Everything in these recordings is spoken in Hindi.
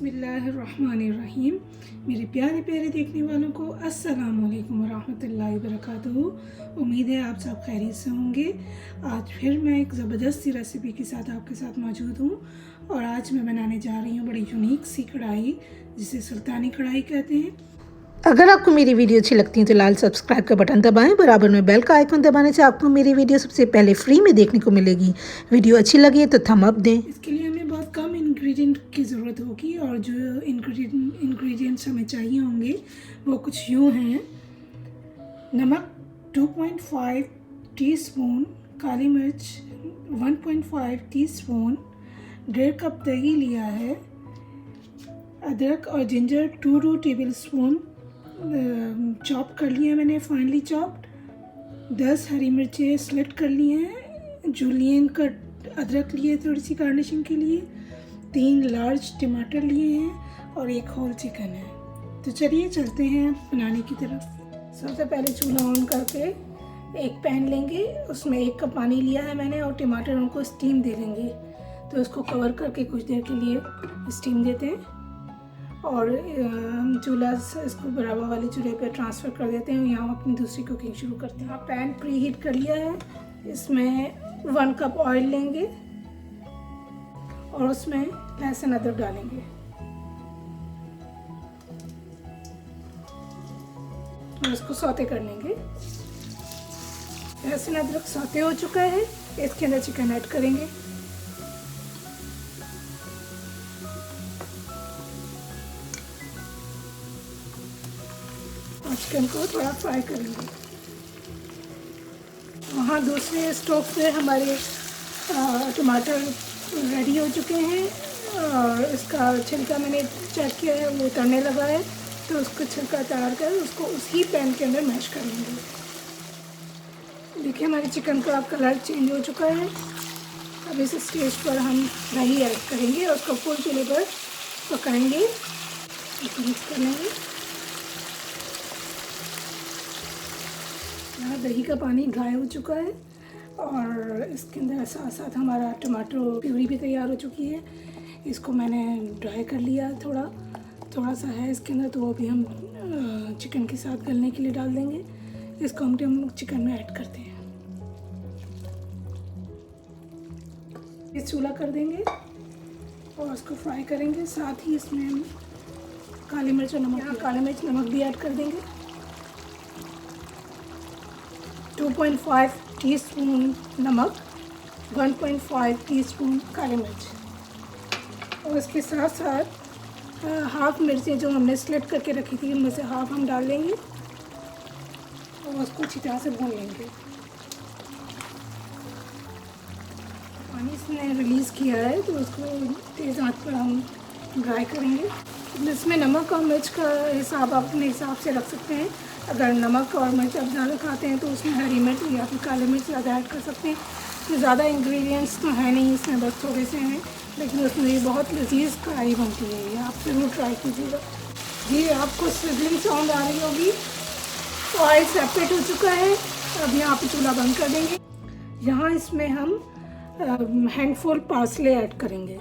बिस्मिल्लाहिर्रहमानिर्रहीम। मेरे प्यारे प्यारे देखने वालों को अस्सलाम वालेकुम वरहमतुल्लाहि वबरकातुहू। उम्मीद है आप सब खैरियत से होंगे। आज फिर मैं एक ज़बरदस्त सी रेसिपी के साथ आपके साथ मौजूद हूँ और आज मैं बनाने जा रही हूँ बड़ी यूनिक सी कढ़ाई, जिसे सुल्तानी कढ़ाई कहते हैं। अगर आपको मेरी वीडियो अच्छी लगती है तो लाल सब्सक्राइब का बटन दबाएं, बराबर में बेल का आइकन दबाने से आपको मेरी वीडियो सबसे पहले फ्री में देखने को मिलेगी। वीडियो अच्छी लगी तो थम अप दें। इसके लिए हमें बहुत कम इंग्रेडिएंट की ज़रूरत होगी और जो इंग्रेडिएंट्स हमें चाहिए होंगे वो कुछ यूँ हैं। नमक 2.5 टीस्पून, काली मिर्च 1.5 टीस्पून, 1.5 कप दही लिया है, अदरक और जिंजर 2 टेबल स्पून चॉप कर लिया मैंने, फाइनली चॉप्ड। 10 हरी मिर्चें स्लिट कर ली हैं, जूलियन कट अदरक लिए थोड़ी सी गार्निशिंग के लिए, 3 लार्ज टमाटर लिए हैं और 1 होल चिकन है। तो चलिए चलते हैं बनाने की तरफ। सबसे पहले चूल्हा ऑन करके एक पैन लेंगे, उसमें 1 कप पानी लिया है मैंने और टमाटरों को स्टीम दे देंगे। तो इसको कवर करके कुछ देर के लिए स्टीम देते हैं और चूल्हा इसको बराबर वाले चूल्हे पे ट्रांसफ़र कर देते हैं। यहाँ अपनी दूसरी कुकिंग शुरू करते हैं। पैन प्री हीट कर लिया है, इसमें 1 कप ऑयल लेंगे और उसमें लहसुन अदरक डालेंगे और इसको सौते कर लेंगे। लहसुन अदरक सौते हो चुका है, इसके अंदर चिकन ऐड करेंगे। चिकन को थोड़ा फ्राई करेंगे। वहाँ दूसरे स्टोव पे हमारे टमाटर रेडी हो चुके हैं और इसका छिलका मैंने चेक किया है, वो उतरने लगा है। तो उसको छिलका उतार कर उसको उसी पैन के अंदर मैश कर लेंगे। देखिए हमारे चिकन का कलर चेंज हो चुका है। अब इस स्टेज पर हम दही ऐड करेंगे और उसको फुल चूल्हे पर पकाएंगे, मिक्स कर लेंगे। यहाँ दही का पानी ड्राई हो चुका है और इसके अंदर साथ साथ हमारा टमाटो प्यूरी भी तैयार हो चुकी है। इसको मैंने ड्राई कर लिया, थोड़ा सा है इसके अंदर, तो वो भी हम चिकन के साथ गलने के लिए डाल देंगे। इसको हम चिकन में ऐड करते हैं। इस चूल्हा कर देंगे और उसको फ्राई करेंगे। साथ ही इसमें हम काली मिर्च और नमक, काली मिर्च नमक भी ऐड कर देंगे। 2.5 टीस्पून नमक, 1.5 टीस्पून काली मिर्च और इसके साथ साथ हाफ मिर्चें जो हमने स्लिट करके रखी थी उनमें से हाफ हम डाल लेंगे और उसको अच्छी तरह से भून लेंगे। पानी इसने रिलीज़ किया है तो उसको तेज़ आंच पर हम ड्राई करेंगे। इसमें नमक और मिर्च का हिसाब आप अपने हिसाब से रख सकते हैं। अगर नमक और मिर्च आप ज़्यादा खाते हैं तो उसमें हरी मिर्च या फिर काली मिर्च ज़्यादा ऐड कर सकते हैं। तो ज़्यादा इंग्रेडिएंट्स तो है नहीं इसमें, बस थोड़े से हैं, लेकिन उसमें ये बहुत लजीज कढ़ाई बनती है। ये आप ज़रूर ट्राई कीजिएगा। जी आपको सिजलिंग साउंड आ रही होगी। तो ऑयल सेपरेट हो चुका है, अब यहाँ पे चूल्हा बंद कर देंगे। यहाँ इसमें हम हैंडफुल पार्सले ऐड करेंगे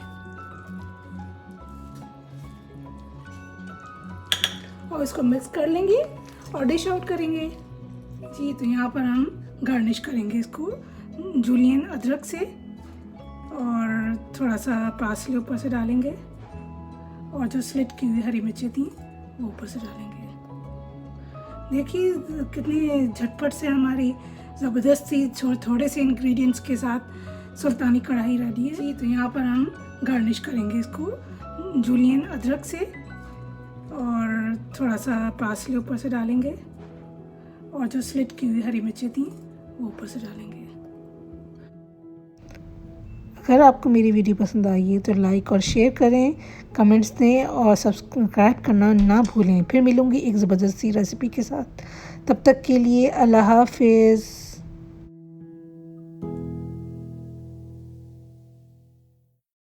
और इसको मिक्स कर लेंगे और डिश आउट करेंगे। जी तो यहाँ पर हम गार्निश करेंगे इसको जूलियन अदरक से और थोड़ा सा पार्सले ऊपर से डालेंगे और जो स्लिट की हुई हरी मिर्चें थी वो ऊपर से डालेंगे। देखिए कितनी झटपट से हमारी ज़बरदस्त सी थोड़े से इंग्रेडिएंट्स के साथ सुल्तानी कढ़ाई रेडी है। जी तो यहाँ पर हम गार्निश करेंगे इसको जूलियन अदरक से और थोड़ा सा पार्सले ऊपर से डालेंगे और जो स्लिट की हुई हरी मिर्चें थी वो ऊपर से डालेंगे। अगर आपको मेरी वीडियो पसंद आई है तो लाइक और शेयर करें, कमेंट्स दें और सब्सक्राइब करना ना भूलें। फिर मिलूँगी एक ज़बरदस्त सी रेसिपी के साथ। तब तक के लिए अल्लाह हाफिज़।